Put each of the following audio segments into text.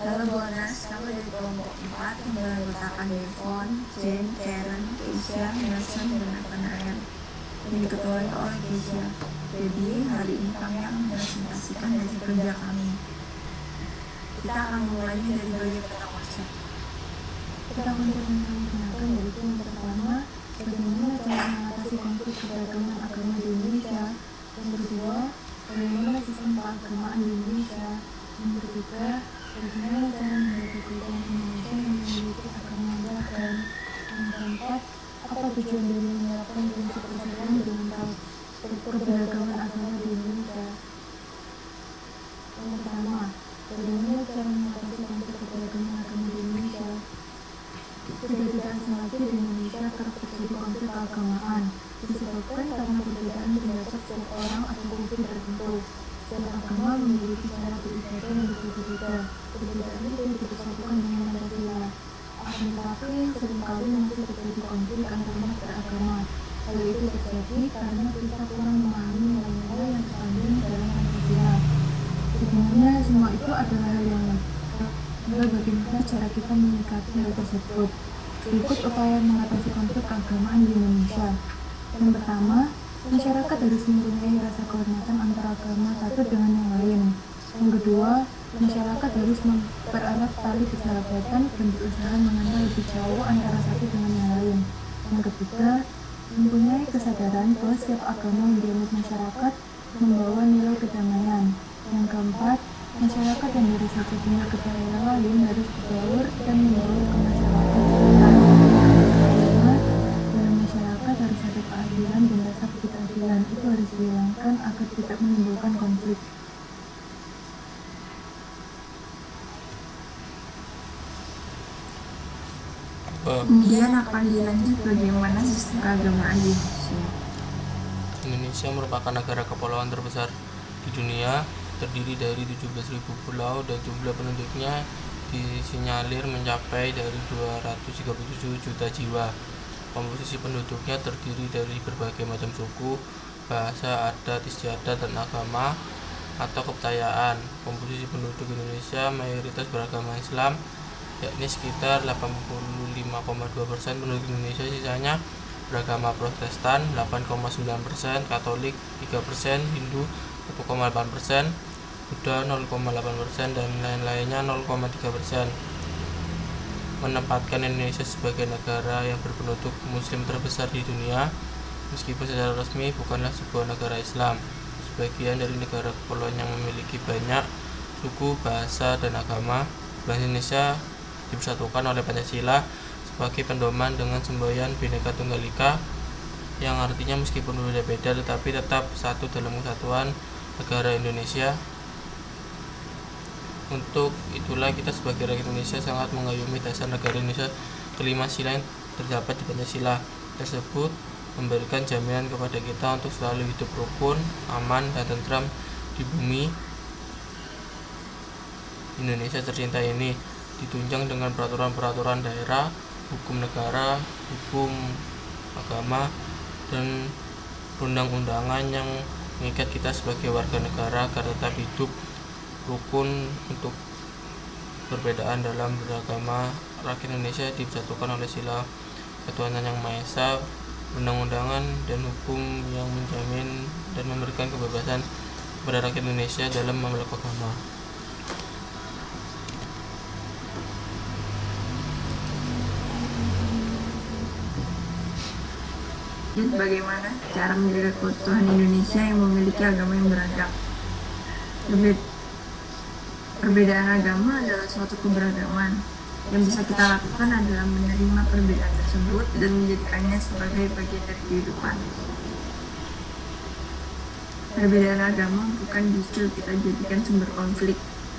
Halo Bonas, kamu dari kelompok 4 yang beranggotakan Devon, Jane, Karen, Keisha, Nelson, dan Nathanael yang diketuai oleh Keisha. Jadi hari ini kami akan mempresentasikan hasil kerja kami. Kita akan mulainya dari bagian kata konsep. Kata konsep yang kami gunakan yaitu yang pertama, bagaimana cara mengatasi konflik keberagaman agama di Indonesia. Yang kedua, bagaimana sistem keagamaan di Indonesia. Yang ketiga, bagaimana cara menjaga keutuhan Indonesia yang memiliki agama beragam. Yang keempat, apa tujuan dari menerapkan prinsip persatuan dengan keberagaman agama di Indonesia. Yang pertama, bagaimana cara mengatasi konflik keberagaman agama di Indonesia. Sudah tidak asing lagi di Indonesia kerap terjadi konflik keagamaan disebabkan karena perbedaan pendapat setiap orang atau kubu tertentu. Setiap agama memiliki cara beribadah yang berbeda-beda. Perbedaan itu dipersatukan dengan Pancasila. Akan tetapi seringkali masih terjadi konflik antarumat beragama. Hal itu terjadi karena kita kurang memahami nilai-nilai yang terkandung dalam Pancasila. Sebenarnya semua itu adalah hal yang tinggal bagaimana cara kita menyikapi hal tersebut. Berikut upaya mengatasi konflik keagamaan di Indonesia. Yang pertama, masyarakat harus mempunyai rasa kehormatan antara agama satu dengan yang lain. Yang kedua, masyarakat harus mempererat tali persahabatan dan berusaha mengenal lebih jauh antara satu dengan yang lain. Yang ketiga, mempunyai kesadaran bahwa setiap agama yang dianut masyarakat membawa nilai kedamaian. Yang keempat, masyarakat yang baru saja punya kepada lain harus berbaur dan membaur kemaslahatan sekitar. Kelima, dalam masyarakat harus ada keadilan dan rasa ketidakadilan. Itu harus dihilangkan agar tidak menimbulkan konflik. Kemudian akan dilanjut bagaimana sistem keagamaan di Indonesia. Indonesia merupakan negara kepulauan terbesar di dunia, terdiri dari 17.000 pulau dan jumlah penduduknya disinyalir mencapai dari 237 juta jiwa. Komposisi penduduknya terdiri dari berbagai macam suku, bahasa, adat, istiadat, dan agama atau kepercayaan. Komposisi penduduk Indonesia mayoritas beragama Islam, yakni sekitar 85,2% penduduk Indonesia, sisanya beragama Protestan 8,9%, Katolik 3%, Hindu 1,8%, Buddha 0,8%, dan lain-lainnya 0,3%. Menempatkan Indonesia sebagai negara yang berpenduduk muslim terbesar di dunia, meskipun secara resmi bukanlah sebuah negara Islam. Sebagian dari negara kepulauan yang memiliki banyak suku, bahasa, dan agama, bangsa Indonesia dipersatukan oleh Pancasila sebagai pedoman dengan semboyan Bhinneka Tunggal Ika, yang artinya meskipun berbeda-beda tetapi tetap satu dalam kesatuan negara Indonesia. Untuk itulah kita sebagai rakyat Indonesia sangat mengayomi dasar negara Indonesia kelima sila yang terdapat di Pancasila tersebut, memberikan jaminan kepada kita untuk selalu hidup rukun, aman, dan tentram di bumi Indonesia tercinta ini, ditunjang dengan peraturan-peraturan daerah, hukum negara, hukum agama, dan undang-undangan yang mengikat kita sebagai warga negara agar tetap hidup rukun untuk perbedaan dalam beragama. Rakyat Indonesia dipersatukan oleh sila ketuhanan yang Maha Esa, undang-undangan, dan hukum yang menjamin dan memberikan kebebasan kepada rakyat Indonesia dalam memeluk agama. Bagaimana cara menjaga keutuhan Indonesia yang memiliki agama yang beragam. Perbedaan agama adalah suatu keberagaman. Yang bisa kita lakukan adalah menerima perbedaan tersebut dan menjadikannya sebagai bagian dari kehidupan. Perbedaan agama bukan justru kita jadikan sumber konflik,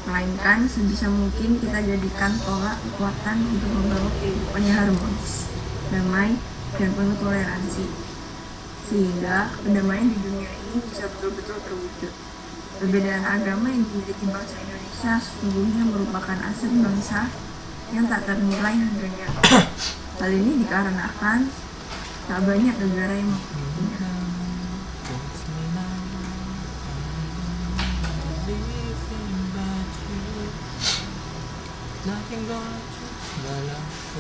melainkan sebisa mungkin kita jadikan tolak kekuatan untuk membawa kehidupan yang harmonis, damai, dan penuh toleransi, sehingga kedamaian di dunia ini bisa betul-betul terwujud. Perbedaan agama yang dimiliki bangsa Indonesia sesungguhnya merupakan aset bangsa yang tak ternilai harganya. Hal ini dikarenakan tak banyak negara yang memilikinya. Nothing gonna change my life.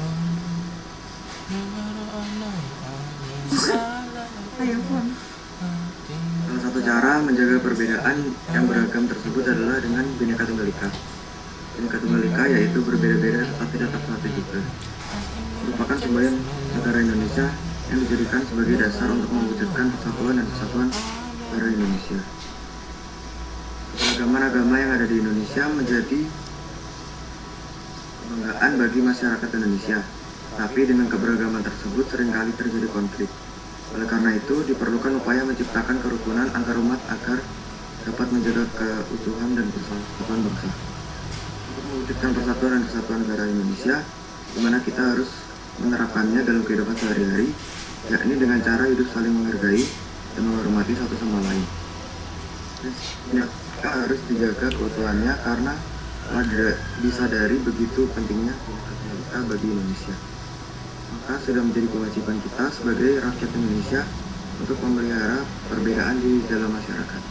Never Ayo Pon. Salah satu cara menjaga perbedaan yang beragam tersebut adalah dengan Bhinneka Tunggal Ika. Bhinneka Tunggal Ika yaitu berbeda-beda tetapi tetap satu juga. Merupakan semboyan negara Indonesia yang dijadikan sebagai dasar untuk mewujudkan persatuan dan kesatuan negara Indonesia. Keberagaman agama yang ada di Indonesia menjadi kebanggaan bagi masyarakat Indonesia. Tapi dengan keberagaman tersebut seringkali terjadi konflik. Oleh karena itu, diperlukan upaya menciptakan kerukunan antar umat agar dapat menjaga keutuhan dan persatuan bangsa. Untuk mewujudkan persatuan dan kesatuan negara Indonesia, di mana kita harus menerapkannya dalam kehidupan sehari-hari, yakni dengan cara hidup saling menghargai dan menghormati satu sama lain. Kita harus dijaga keutuhannya karena telah disadari begitu pentingnya kita bagi Indonesia. Maka sudah menjadi kewajiban kita sebagai rakyat Indonesia untuk memelihara perbedaan di dalam masyarakat.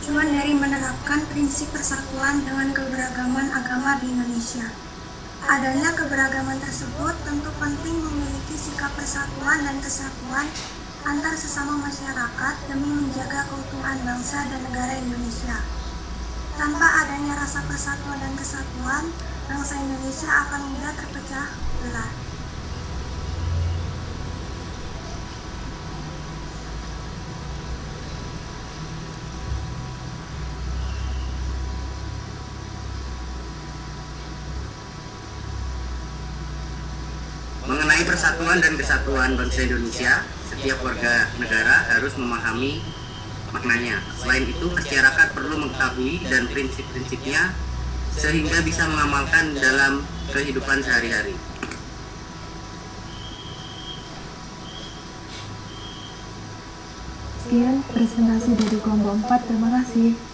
Tujuan dari menerapkan prinsip persatuan dengan keberagaman agama di Indonesia. Adanya keberagaman tersebut tentu penting memiliki sikap persatuan dan kesatuan antar sesama masyarakat demi menjaga keutuhan bangsa dan negara Indonesia. Tanpa adanya rasa persatuan dan kesatuan, bangsa Indonesia akan mudah terpecah belah. Mengenai persatuan dan kesatuan bangsa Indonesia, setiap warga negara harus memahami maknanya. Selain itu, masyarakat perlu mengetahui dan prinsip-prinsipnya sehingga bisa mengamalkan dalam kehidupan sehari-hari. Sekian presentasi dari kelompok 4, terima kasih.